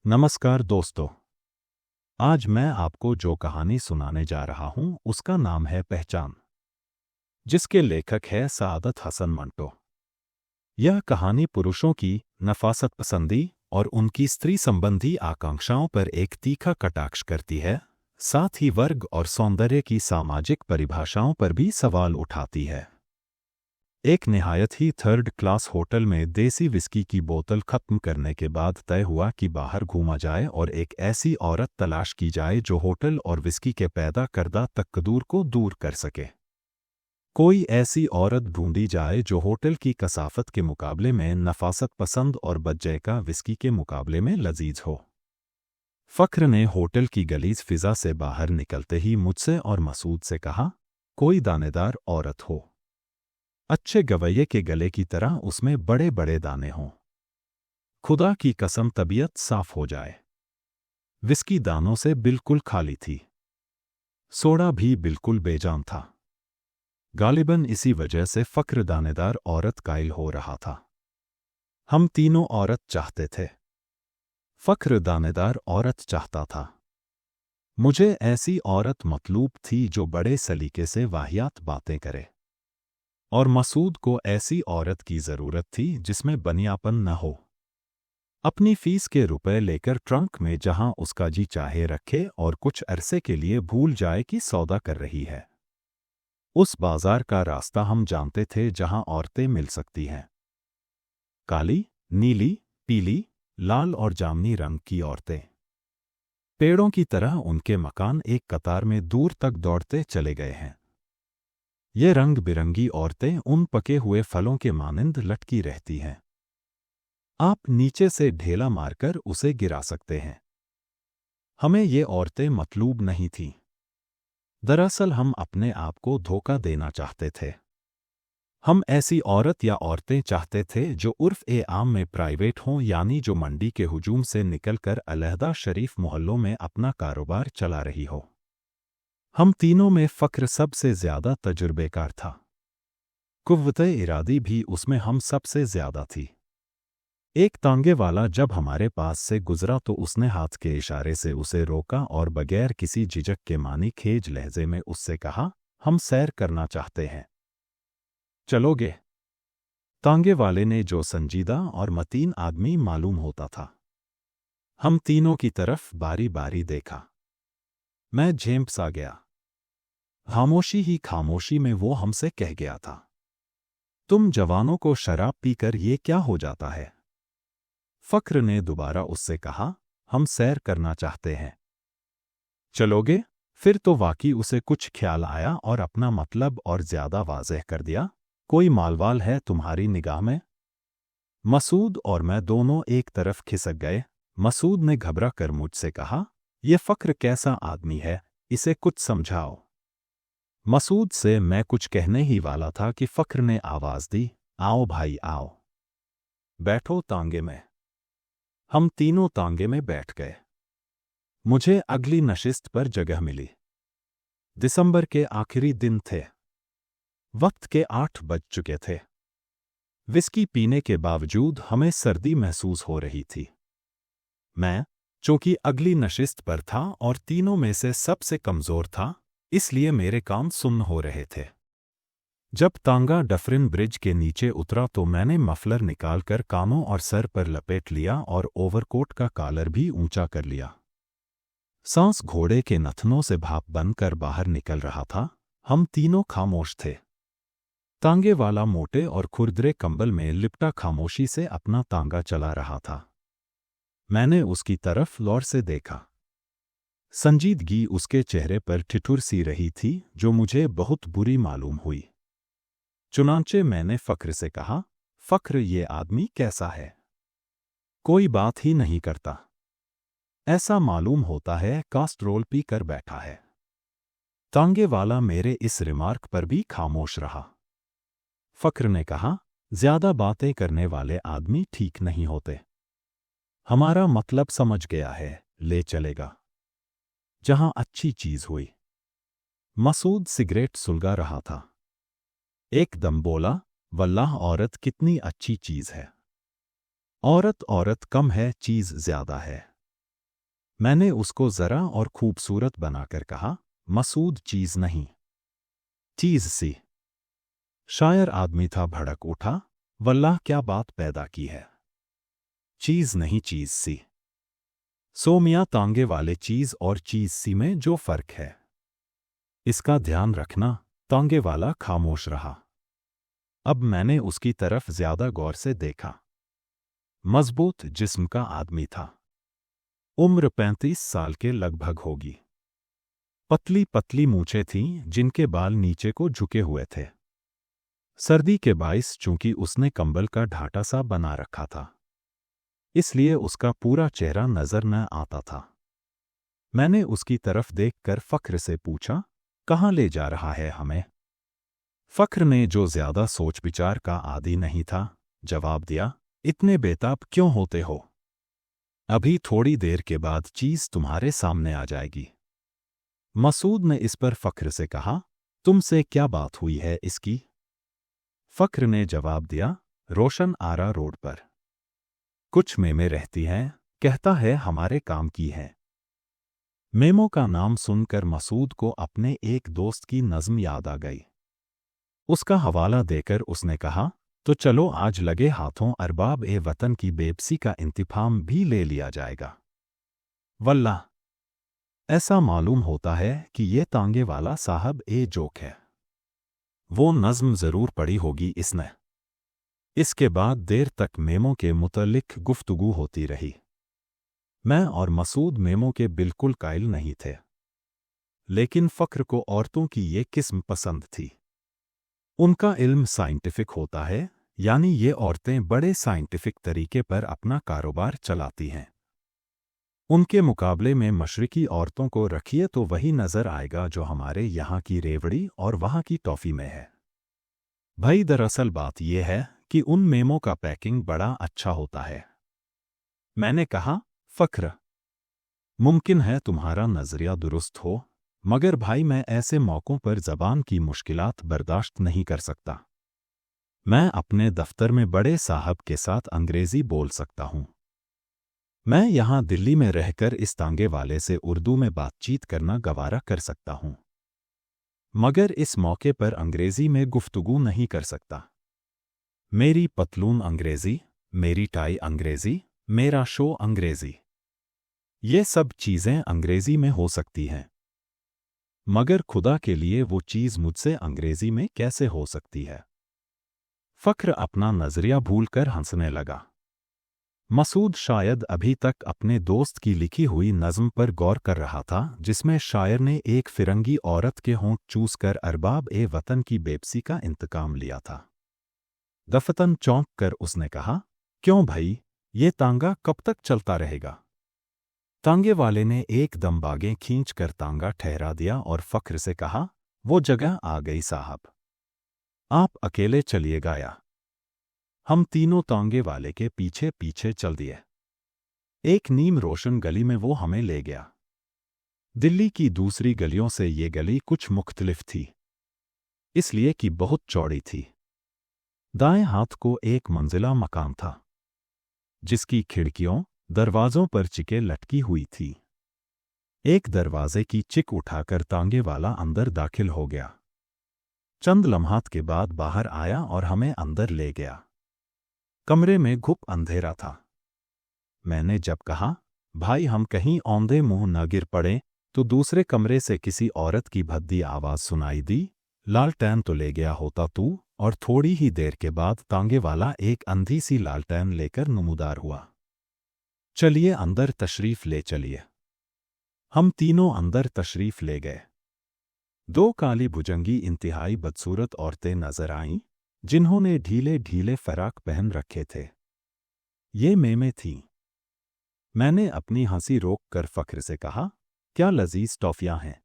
नमस्कार दोस्तों। आज मैं आपको जो कहानी सुनाने जा रहा हूं उसका नाम है पहचान, जिसके लेखक है सादत हसन मंटो। यह कहानी पुरुषों की नफासत पसंदी और उनकी स्त्री संबंधी आकांक्षाओं पर एक तीखा कटाक्ष करती है, साथ ही वर्ग और सौंदर्य की सामाजिक परिभाषाओं पर भी सवाल उठाती है। एक निहायत ही थर्ड क्लास होटल में देसी विस्की की बोतल खत्म करने के बाद तय हुआ कि बाहर घूमा जाए और एक ऐसी औरत तलाश की जाए जो होटल और विस्की के पैदा करदा तकदूर को दूर कर सके। कोई ऐसी औरत ढूंढी जाए जो होटल की कसाफत के मुकाबले में नफासत पसंद और बदजैका विस्की के मुकाबले में लजीज हो। फ़ख्र ने होटल की गलीज फिजा से बाहर निकलते ही मुझसे और मसूद से कहा, कोई दानेदार औरत हो, अच्छे गवैये के गले की तरह उसमें बड़े बड़े दाने हों। खुदा की कसम तबीयत साफ हो जाए। विस्की दानों से बिल्कुल खाली थी। सोडा भी बिल्कुल बेजान था। गालिबन इसी वजह से फ़ख्र दानेदार औरत कायल हो रहा था। हम तीनों औरत चाहते थे। फ़ख्र दानेदार औरत चाहता था। मुझे ऐसी औरत मतलूब थी जो बड़े सलीके से वाहियात बातें करे, और मसूद को ऐसी औरत की ज़रूरत थी जिसमें बनियापन न हो। अपनी फीस के रुपए लेकर ट्रंक में जहां उसका जी चाहे रखे और कुछ अरसे के लिए भूल जाए कि सौदा कर रही है। उस बाजार का रास्ता हम जानते थे जहां औरतें मिल सकती हैं। काली, नीली, पीली, लाल और जामनी रंग की औरतें। पेड़ों की तरह उनके मकान एक कतार में दूर तक दौड़ते चले गए हैं। ये रंग बिरंगी औरतें उन पके हुए फलों के मानिंद लटकी रहती हैं। आप नीचे से ढेला मारकर उसे गिरा सकते हैं। हमें ये औरतें मतलूब नहीं थीं। दरअसल हम अपने आप को धोखा देना चाहते थे। हम ऐसी औरत या औरतें चाहते थे जो उर्फ़-ए-आम में प्राइवेट हों, यानी जो मंडी के हुजूम से निकलकर अलहदा शरीफ मोहल्लों में अपना कारोबार चला रही हो। हम तीनों में फ़ख्र सबसे ज़्यादा तजुर्बेकार था। कुव्वत-ए-इरादी भी उसमें हम सबसे ज़्यादा थी। एक तांगे वाला जब हमारे पास से गुजरा तो उसने हाथ के इशारे से उसे रोका और बगैर किसी झिझक के मानी खेज लहजे में उससे कहा, हम सैर करना चाहते हैं, चलोगे? तांगे वाले ने, जो संजीदा और मतीन आदमी मालूम होता था, हम तीनों की तरफ बारी बारी देखा। मैं झेंप सा गया। खामोशी ही खामोशी में वो हमसे कह गया था, तुम जवानों को शराब पीकर ये क्या हो जाता है? फ़ख्र ने दोबारा उससे कहा, हम सैर करना चाहते हैं, चलोगे? फिर तो वाकई उसे कुछ ख्याल आया और अपना मतलब और ज़्यादा वाज़ेह कर दिया, कोई मालवाल है तुम्हारी निगाह में? मसूद और मैं दोनों एक तरफ खिसक गए। मसूद ने घबरा कर मुझसे कहा, ये फ़ख्र कैसा आदमी है, इसे कुछ समझाओ। मसूद से मैं कुछ कहने ही वाला था कि फ़ख्र ने आवाज़ दी, आओ भाई आओ, बैठो तांगे में। हम तीनों तांगे में बैठ गए। मुझे अगली नशिस्त पर जगह मिली। दिसंबर के आखिरी दिन थे। वक्त के 8 बज चुके थे। विस्की पीने के बावजूद हमें सर्दी महसूस हो रही थी। मैं, चूंकि अगली नशिस्त पर था और तीनों में से सबसे कमज़ोर था, इसलिए मेरे कान सुन्न हो रहे थे। जब तांगा डफरिन ब्रिज के नीचे उतरा तो मैंने मफलर निकालकर कानों और सर पर लपेट लिया और ओवरकोट का कॉलर भी ऊंचा कर लिया। सांस घोड़े के नथनों से भाप बनकर बाहर निकल रहा था। हम तीनों खामोश थे। तांगे वाला मोटे और खुरदरे कंबल में लिपटा खामोशी से अपना तांगा चला रहा था। मैंने उसकी तरफ गौर से देखा। संजीदगी उसके चेहरे पर ठिठुर सी रही थी, जो मुझे बहुत बुरी मालूम हुई। चुनांचे मैंने फ़ख्र से कहा, फ़ख्र, ये आदमी कैसा है? कोई बात ही नहीं करता। ऐसा मालूम होता है कास्ट्रोल पी कर बैठा है। तांगे वाला मेरे इस रिमार्क पर भी खामोश रहा। फ़ख्र ने कहा, ज़्यादा बातें करने वाले आदमी ठीक नहीं होते। हमारा मतलब समझ गया है, ले चलेगा जहां अच्छी चीज हुई। मसूद सिगरेट सुलगा रहा था। एकदम बोला, वल्लाह औरत कितनी अच्छी चीज है। औरत औरत कम है, चीज ज्यादा है। मैंने उसको जरा और खूबसूरत बनाकर कहा, मसूद चीज नहीं, चीज सी। शायर आदमी था, भड़क उठा, वल्लाह क्या बात पैदा की है, चीज नहीं चीज सी। सोमिया तांगे वाले चीज और चीज सी में जो फर्क है, इसका ध्यान रखना। तांगे वाला खामोश रहा। अब मैंने उसकी तरफ ज्यादा गौर से देखा। मजबूत जिस्म का आदमी था, उम्र 35 साल के लगभग होगी। पतली पतली मूछें थीं जिनके बाल नीचे को झुके हुए थे। सर्दी के बाइस चूंकि उसने कंबल का ढाटा सा बना रखा था, इसलिए उसका पूरा चेहरा नजर न आता था। मैंने उसकी तरफ देखकर फख्र से पूछा, कहाँ ले जा रहा है हमें? फख्र ने, जो ज्यादा सोच विचार का आदी नहीं था, जवाब दिया, इतने बेताब क्यों होते हो? अभी थोड़ी देर के बाद चीज तुम्हारे सामने आ जाएगी। मसूद ने इस पर फख्र से कहा, तुमसे क्या बात हुई है इसकी? फख्र ने जवाब दिया, रोशन आरा रोड पर कुछ मेमें रहती हैं, कहता है हमारे काम की है। मेमों का नाम सुनकर मसूद को अपने एक दोस्त की नज़्म याद आ गई। उसका हवाला देकर उसने कहा, तो चलो आज लगे हाथों अरबाब ए वतन की बेबसी का इंतिकाम भी ले लिया जाएगा। वल्लाह, ऐसा मालूम होता है कि ये तांगे वाला साहब ए जोक है। वो नज़्म जरूर पढ़ी होगी इसने। इसके बाद देर तक मेमों के मुतल्लिक गुफ्तगू होती रही। मैं और मसूद मेमों के बिल्कुल कायल नहीं थे, लेकिन फख्र को औरतों की ये किस्म पसंद थी। उनका इल्म साइंटिफिक होता है, यानी ये औरतें बड़े साइंटिफिक तरीके पर अपना कारोबार चलाती हैं। उनके मुकाबले में मशरिकी औरतों को रखिए तो वही नज़र आएगा जो हमारे यहाँ की रेवड़ी और वहाँ की टॉफ़ी में है। भाई दरअसल बात यह है कि उन मेमों का पैकिंग बड़ा अच्छा होता है। मैंने कहा, फख्र, मुमकिन है तुम्हारा नज़रिया दुरुस्त हो, मगर भाई मैं ऐसे मौक़ों पर ज़बान की मुश्किलात बर्दाश्त नहीं कर सकता। मैं अपने दफ्तर में बड़े साहब के साथ अंग्रेज़ी बोल सकता हूँ। मैं यहाँ दिल्ली में रहकर इस तांगे वाले से उर्दू में बातचीत करना गवारा कर सकता हूँ, मगर इस मौके पर अंग्रेज़ी में गुफ्तगू नहीं कर सकता। मेरी पतलून अंग्रेज़ी, मेरी टाई अंग्रेज़ी, मेरा शो अंग्रेज़ी, ये सब चीज़ें अंग्रेज़ी में हो सकती हैं, मगर खुदा के लिए वो चीज़ मुझसे अंग्रेज़ी में कैसे हो सकती है? फख्र अपना नज़रिया भूलकर हंसने लगा। मसूद शायद अभी तक अपने दोस्त की लिखी हुई नज़्म पर गौर कर रहा था, जिसमें शायर ने एक फिरंगी औरत के होंठ चूसकर अरबाब ए वतन की बेबसी का इंतकाम लिया था। दफतन चौंक कर उसने कहा, क्यों भाई, ये तांगा कब तक चलता रहेगा? तांगे वाले ने एकदम बागें खींचकर तांगा ठहरा दिया और फख्र से कहा, वो जगह आ गई साहब, आप अकेले चलिएगा या? हम तीनों तांगे वाले के पीछे पीछे चल दिए। एक नीम रोशन गली में वो हमें ले गया। दिल्ली की दूसरी गलियों से ये गली कुछ मुख्तलिफ थी, इसलिए कि बहुत चौड़ी थी। दाएं हाथ को एक मंजिला मकान था, जिसकी खिड़कियों दरवाज़ों पर चिकें लटकी हुई थी। एक दरवाजे की चिक उठाकर तांगे वाला अंदर दाखिल हो गया। चंद लम्हात के बाद बाहर आया और हमें अंदर ले गया। कमरे में घुप अंधेरा था। मैंने जब कहा, भाई हम कहीं औंधे मुंह न गिर पड़े, तो दूसरे कमरे से किसी औरत की भद्दी आवाज़ सुनाई दी, लालटेन तो ले गया होता तू। और थोड़ी ही देर के बाद तांगे वाला एक अंधी सी लालटेन लेकर नमूदार हुआ। चलिए अंदर तशरीफ़ ले चलिए। हम तीनों अंदर तशरीफ़ ले गए। दो काली भुजंगी इंतहाई बदसूरत औरतें नजर आईं, जिन्होंने ढीले ढीले फराक पहन रखे थे। ये मेमें थीं। मैंने अपनी हंसी रोक कर फख्र से कहा, क्या लजीज टॉफ़ियाँ हैं।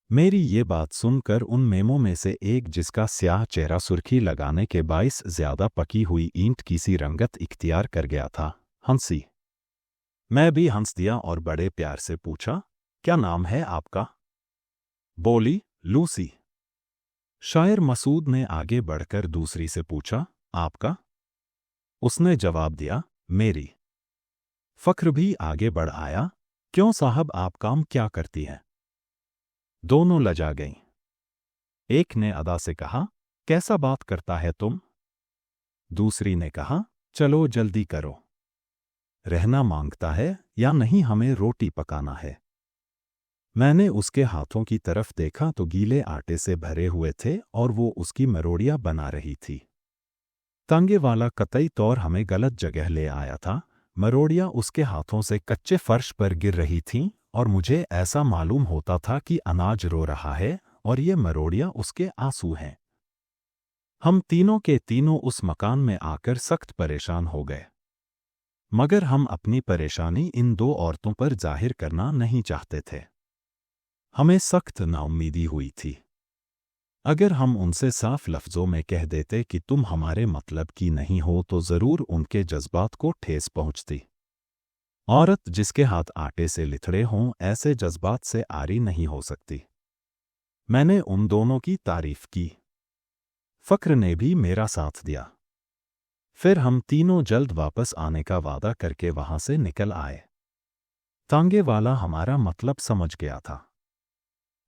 मेरी ये बात सुनकर उन मेमों में से एक, जिसका स्याह चेहरा सुर्खी लगाने के बाइस ज्यादा पकी हुई ईंट की सी रंगत इख्तियार कर गया था, हंसी। मैं भी हंस दिया और बड़े प्यार से पूछा, क्या नाम है आपका? बोली, लूसी। शायर मसूद ने आगे बढ़कर दूसरी से पूछा, आपका? उसने जवाब दिया, मेरी। फख्र भी आगे बढ़ आया, क्यों साहब, आप काम क्या करती हैं? दोनों लजा गईं। एक ने अदा से कहा, कैसा बात करता है तुम? दूसरी ने कहा, चलो जल्दी करो। रहना मांगता है या नहीं, हमें रोटी पकाना है। मैंने उसके हाथों की तरफ देखा तो गीले आटे से भरे हुए थे और वो उसकी मरोड़ियां बना रही थी। तांगे वाला कतई तौर हमें गलत जगह ले आया था। मरोड़ियां उसके हाथों से कच्चे फर्श पर गिर रही थीं और मुझे ऐसा मालूम होता था कि अनाज रो रहा है और ये मरोड़ियां उसके आंसू हैं। हम तीनों के तीनों उस मकान में आकर सख्त परेशान हो गए, मगर हम अपनी परेशानी इन दो औरतों पर जाहिर करना नहीं चाहते थे। हमें सख्त नाउम्मीदी हुई थी। अगर हम उनसे साफ लफ्ज़ों में कह देते कि तुम हमारे मतलब की नहीं हो तो ज़रूर उनके जज्बात को ठेस पहुंचती। औरत जिसके हाथ आटे से लिथड़े हों ऐसे जज्बात से आरी नहीं हो सकती। मैंने उन दोनों की तारीफ की। फ़क्र ने भी मेरा साथ दिया। फिर हम तीनों जल्द वापस आने का वादा करके वहां से निकल आए। तांगे वाला हमारा मतलब समझ गया था,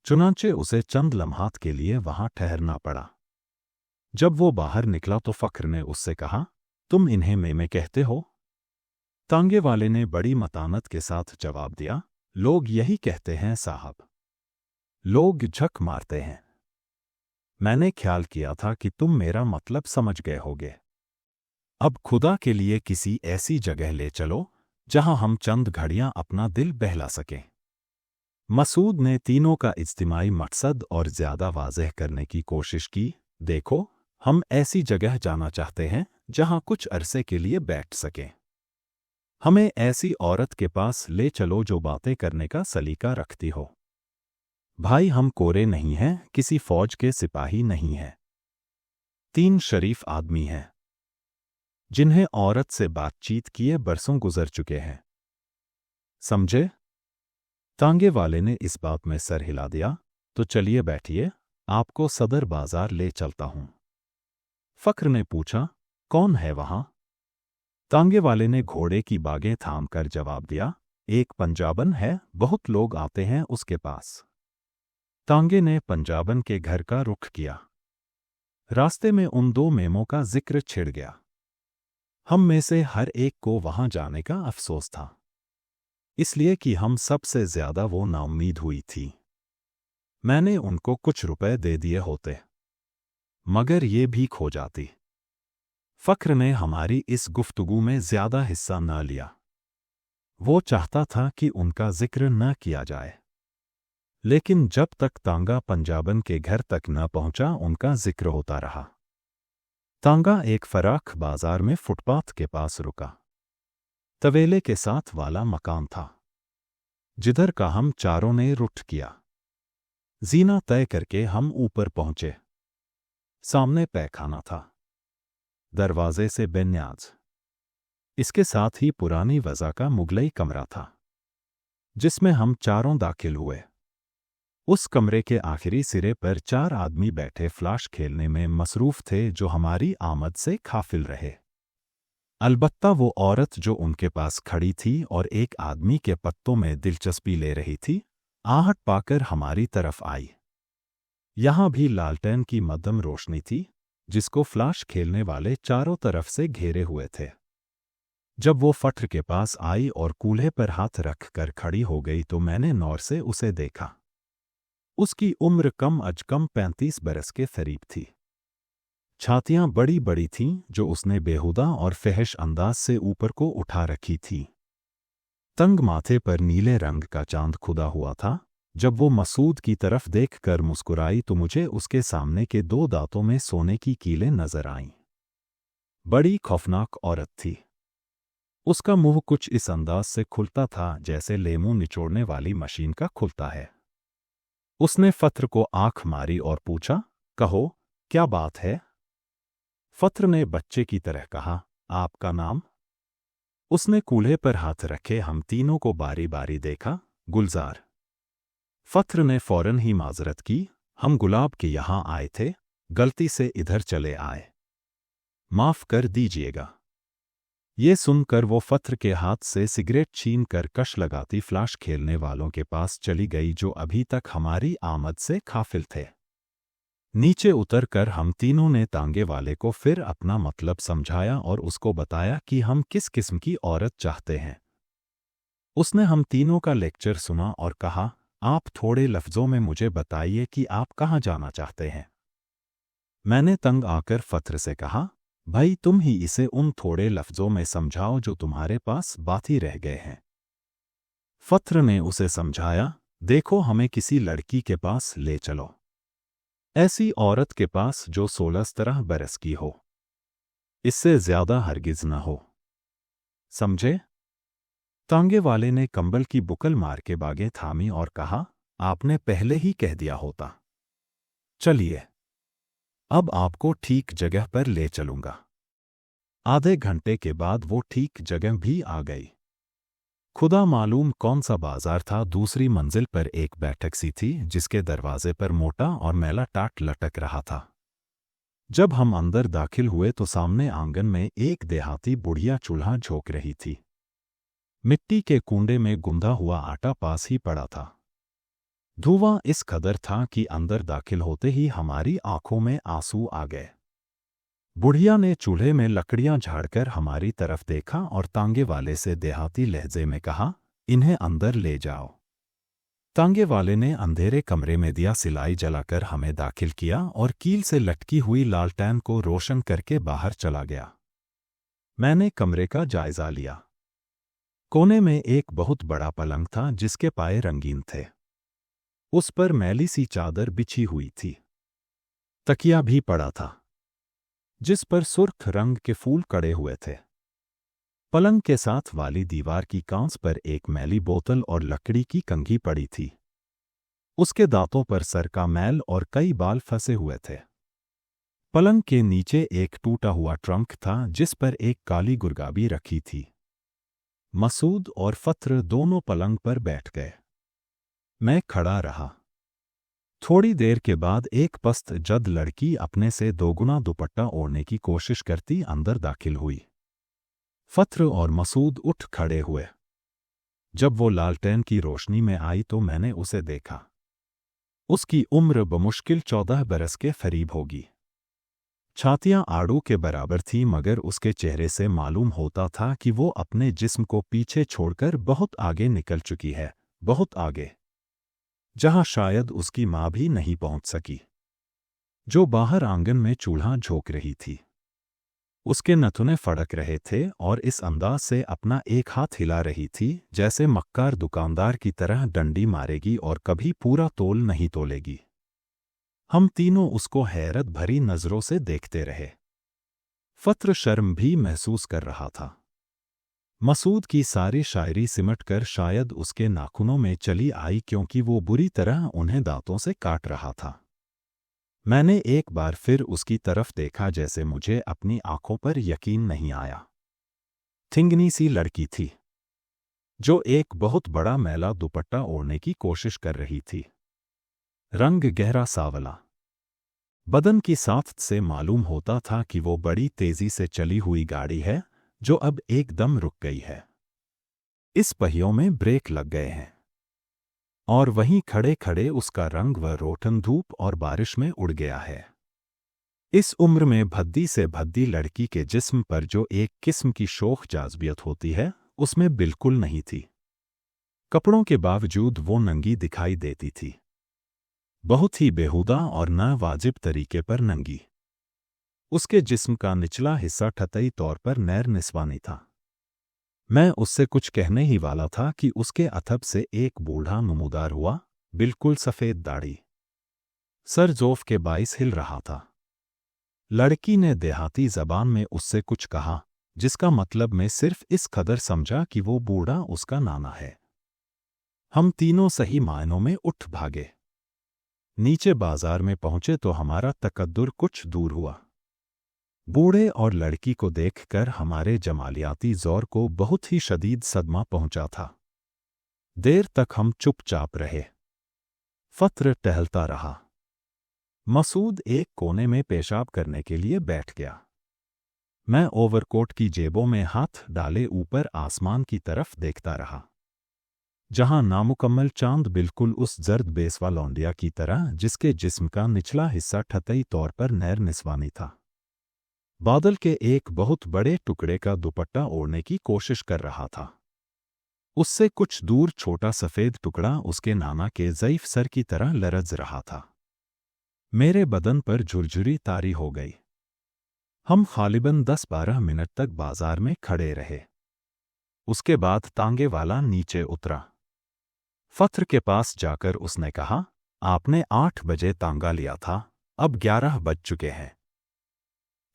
चुनांचे उसे चंद लम्हात के लिए वहां ठहरना पड़ा। जब वो बाहर निकला तो फ़क्र ने उससे कहा, तुम इन्हें मैं कहते हो? तांगे वाले ने बड़ी मतानत के साथ जवाब दिया, लोग यही कहते हैं साहब। लोग झक मारते हैं। मैंने ख्याल किया था कि तुम मेरा मतलब समझ गए होगे। अब खुदा के लिए किसी ऐसी जगह ले चलो जहां हम चंद घड़ियां अपना दिल बहला सकें। मसूद ने तीनों का इज्तिमाई मकसद और ज्यादा वाज़ेह करने की कोशिश की। देखो, हम ऐसी जगह जाना चाहते हैं जहां कुछ अरसे के लिए बैठ सकें। हमें ऐसी औरत के पास ले चलो जो बातें करने का सलीका रखती हो। भाई, हम कोरे नहीं हैं, किसी फौज के सिपाही नहीं हैं। 3 शरीफ आदमी हैं जिन्हें औरत से बातचीत किए बरसों गुजर चुके हैं। समझे? तांगे वाले ने इस बात में सर हिला दिया। तो चलिए बैठिए, आपको सदर बाजार ले चलता हूं। फ़क्र ने पूछा, कौन है वहां? तांगे वाले ने घोड़े की बागें थाम कर जवाब दिया, एक पंजाबन है, बहुत लोग आते हैं उसके पास। तांगे ने पंजाबन के घर का रुख किया। रास्ते में उन 2 मेमों का जिक्र छिड़ गया। हम में से हर एक को वहां जाने का अफसोस था, इसलिए कि हम सबसे ज्यादा वो नाउम्मीद हुई थी। मैंने उनको कुछ रुपए दे दिए होते, मगर ये भी खो जाती। फ़क्र ने हमारी इस गुफ्तगू में ज्यादा हिस्सा न लिया। वो चाहता था कि उनका जिक्र न किया जाए, लेकिन जब तक तांगा पंजाबन के घर तक न पहुंचा उनका जिक्र होता रहा। तांगा एक फराख बाजार में फुटपाथ के पास रुका। तवेले के साथ वाला मकान था, जिधर का हम चारों ने रुठ किया। जीना तय करके हम ऊपर पहुंचे। सामने पैखाना था, दरवाजे से बेन्याज। इसके साथ ही पुरानी वज़ा का मुगलई कमरा था, जिसमें हम चारों दाखिल हुए। उस कमरे के आखिरी सिरे पर 4 आदमी बैठे फ्लाश खेलने में मसरूफ थे, जो हमारी आमद से खाफिल रहे। अलबत्ता वो औरत जो उनके पास खड़ी थी और एक आदमी के पत्तों में दिलचस्पी ले रही थी, आहट पाकर हमारी तरफ आई। यहां भी लालटेन की मध्यम रोशनी थी, जिसको फ्लाश खेलने वाले चारों तरफ से घेरे हुए थे। जब वो फटर के पास आई और कूल्हे पर हाथ रख कर खड़ी हो गई तो मैंने नौर से उसे देखा। उसकी उम्र कम अज कम 35 बरस के करीब थी। छातियां बड़ी बड़ी थीं, जो उसने बेहुदा और फहश अंदाज से ऊपर को उठा रखी थी। तंग माथे पर नीले रंग का चांद खुदा हुआ था। जब वो मसूद की तरफ देखकर मुस्कुराई तो मुझे उसके सामने के 2 दांतों में सोने की कीलें नजर आईं। बड़ी खौफनाक औरत थी। उसका मुंह कुछ इस अंदाज से खुलता था जैसे लेमू निचोड़ने वाली मशीन का खुलता है। उसने फत्र को आंख मारी और पूछा, कहो, क्या बात है? फत्र ने बच्चे की तरह कहा, आपका नाम? उसने कूल्हे पर हाथ रखे हम तीनों को बारी बारी देखा। गुलजार। फत्र ने फौरन ही माजरत की, हम गुलाब के यहां आए थे, गलती से इधर चले आए, माफ कर दीजिएगा। ये सुनकर वो फत्र के हाथ से सिगरेट छीन कर कश लगाती फ्लाश खेलने वालों के पास चली गई जो अभी तक हमारी आमद से काफिल थे। नीचे उतरकर हम तीनों ने तांगे वाले को फिर अपना मतलब समझाया और उसको बताया कि हम किस किस्म की औरत चाहते हैं। उसने हम तीनों का लेक्चर सुना और कहा, आप थोड़े लफ्ज़ों में मुझे बताइए कि आप कहाँ जाना चाहते हैं। मैंने तंग आकर फत्र से कहा, भाई तुम ही इसे उन थोड़े लफ्ज़ों में समझाओ जो तुम्हारे पास बाकी रह गए हैं। फत्र ने उसे समझाया, देखो हमें किसी लड़की के पास ले चलो, ऐसी औरत के पास जो 16-17 बरस की हो, इससे ज्यादा हरगिज न हो, समझे। तांगे वाले ने कंबल की बुकल मार के बागें थामी और कहा, आपने पहले ही कह दिया होता। चलिए अब आपको ठीक जगह पर ले चलूंगा। आधे घंटे के बाद वो ठीक जगह भी आ गई। खुदा मालूम कौन सा बाजार था। दूसरी मंजिल पर एक बैठक सी थी जिसके दरवाजे पर मोटा और मैला टाट लटक रहा था। जब हम अंदर दाखिल हुए तो सामने आंगन में एक देहाती बुढ़िया चूल्हा झोंक रही थी। मिट्टी के कूंडे में गुंदा हुआ आटा पास ही पड़ा था। धुआं इस कदर था कि अंदर दाखिल होते ही हमारी आंखों में आंसू आ गए। बुढ़िया ने चूल्हे में लकड़ियां झाड़कर हमारी तरफ देखा और तांगे वाले से देहाती लहजे में कहा, इन्हें अंदर ले जाओ। तांगे वाले ने अंधेरे कमरे में दिया सिलाई जलाकर हमें दाखिल किया और कील से लटकी हुई लालटेन को रोशन करके बाहर चला गया। मैंने कमरे का जायजा लिया। कोने में एक बहुत बड़ा पलंग था जिसके पाए रंगीन थे। उस पर मैली सी चादर बिछी हुई थी। तकिया भी पड़ा था जिस पर सुर्ख रंग के फूल कड़े हुए थे। पलंग के साथ वाली दीवार की कांच पर एक मैली बोतल और लकड़ी की कंघी पड़ी थी। उसके दांतों पर सर का मैल और कई बाल फंसे हुए थे। पलंग के नीचे एक टूटा हुआ ट्रंक था जिस पर एक काली गुरगाबी रखी थी। मसूद और फत्र दोनों पलंग पर बैठ गए। मैं खड़ा रहा। थोड़ी देर के बाद एक पस्त जद लड़की अपने से दोगुना दुपट्टा ओढ़ने की कोशिश करती अंदर दाखिल हुई। फत्र और मसूद उठ खड़े हुए। जब वो लालटेन की रोशनी में आई तो मैंने उसे देखा। उसकी उम्र बमुश्किल 14 बरस के करीब होगी। छातियां आड़ू के बराबर थी मगर उसके चेहरे से मालूम होता था कि वो अपने जिस्म को पीछे छोड़कर बहुत आगे निकल चुकी है, बहुत आगे, जहां शायद उसकी मां भी नहीं पहुंच सकी, जो बाहर आंगन में चूल्हा झोंक रही थी। उसके नथुने फड़क रहे थे और इस अंदाज से अपना एक हाथ हिला रही थी जैसे मक्कार दुकानदार की तरह डंडी मारेगी और कभी पूरा तोल नहीं तोलेगी। हम तीनों उसको हैरत भरी नजरों से देखते रहे। फत्र शर्म भी महसूस कर रहा था। मसूद की सारी शायरी सिमटकर शायद उसके नाखूनों में चली आई क्योंकि वो बुरी तरह उन्हें दांतों से काट रहा था। मैंने एक बार फिर उसकी तरफ देखा जैसे मुझे अपनी आंखों पर यकीन नहीं आया। थिंगनी सी लड़की थी जो एक बहुत बड़ा मैला दुपट्टा ओढ़ने की कोशिश कर रही थी। रंग गहरा सावला। बदन की साफ्त से मालूम होता था कि वो बड़ी तेजी से चली हुई गाड़ी है जो अब एकदम रुक गई है। इस पहियों में ब्रेक लग गए हैं और वहीं खड़े खड़े उसका रंग व रोटन धूप और बारिश में उड़ गया है। इस उम्र में भद्दी से भद्दी लड़की के जिस्म पर जो एक किस्म की शोख जाज़बियत होती है उसमें बिल्कुल नहीं थी। कपड़ों के बावजूद वो नंगी दिखाई देती थी, बहुत ही बेहुदा और नावाजिब तरीके पर नंगी। उसके जिस्म का निचला हिस्सा ठतई तौर पर नैर निस्वानी था। मैं उससे कुछ कहने ही वाला था कि उसके अथब से एक बूढ़ा नमूदार हुआ, बिल्कुल सफ़ेद दाढ़ी, सर जोफ के बाइस हिल रहा था। लड़की ने देहाती जबान में उससे कुछ कहा जिसका मतलब मैं सिर्फ इस कदर समझा कि वो बूढ़ा उसका नाना है। हम तीनों सही मायनों में उठ भागे। नीचे बाजार में पहुंचे तो हमारा तकद्दुर कुछ दूर हुआ। बूढ़े और लड़की को देखकर हमारे जमालियाती ज़ौर को बहुत ही शदीद सदमा पहुंचा था। देर तक हम चुपचाप रहे। फत्र टहलता रहा। मसूद एक कोने में पेशाब करने के लिए बैठ गया। मैं ओवरकोट की जेबों में हाथ डाले ऊपर आसमान की तरफ देखता रहा, जहां नामुकम्मल चांद बिल्कुल उस जर्द बेसवा लौंडिया की तरह जिसके जिस्म का निचला हिस्सा ठतई तौर पर नैर निस्वानी था, बादल के एक बहुत बड़े टुकड़े का दुपट्टा ओढ़ने की कोशिश कर रहा था। उससे कुछ दूर छोटा सफ़ेद टुकड़ा उसके नाना के ज़ईफ़ सर की तरह लरज़ रहा था। मेरे बदन पर झुरझुरी तारी हो गई। हम ग़ालिबन 10-12 मिनट तक बाजार में खड़े रहे। उसके बाद तांगे वाला नीचे उतरा। फत्र के पास जाकर उसने कहा, आपने 8 बजे तांगा लिया था, अब 11 बज चुके हैं।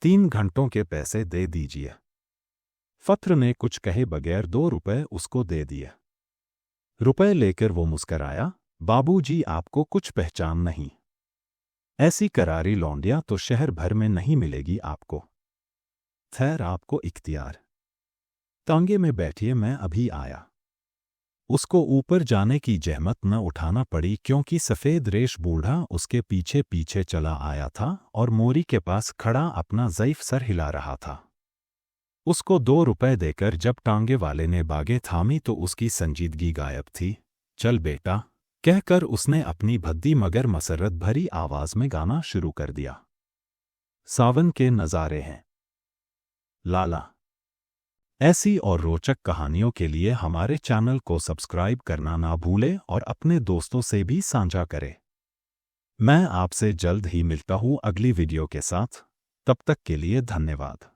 3 घंटों के पैसे दे दीजिए। फत्र ने कुछ कहे बगैर 2 रुपए उसको दे दिए। रुपए लेकर वो मुस्कराया, बाबूजी आपको कुछ पहचान नहीं। ऐसी करारी लौंडिया तो शहर भर में नहीं मिलेगी आपको। खैर आपको इख्तियार। तांगे में बैठिए, मैं अभी आया। उसको ऊपर जाने की जहमत न उठाना पड़ी क्योंकि सफ़ेद रेश बूढ़ा उसके पीछे पीछे चला आया था और मोरी के पास खड़ा अपना ज़ईफ़ सर हिला रहा था। उसको 2 रुपए देकर जब टांगे वाले ने बागें थामी तो उसकी संजीदगी गायब थी। चल बेटा, कहकर उसने अपनी भद्दी मगर मसरत भरी आवाज़ में गाना शुरू कर दिया। सावन के नज़ारे हैं लाला। ऐसी और रोचक कहानियों के लिए हमारे चैनल को सब्सक्राइब करना ना भूलें और अपने दोस्तों से भी साझा करें। मैं आपसे जल्द ही मिलता हूँ अगली वीडियो के साथ। तब तक के लिए धन्यवाद।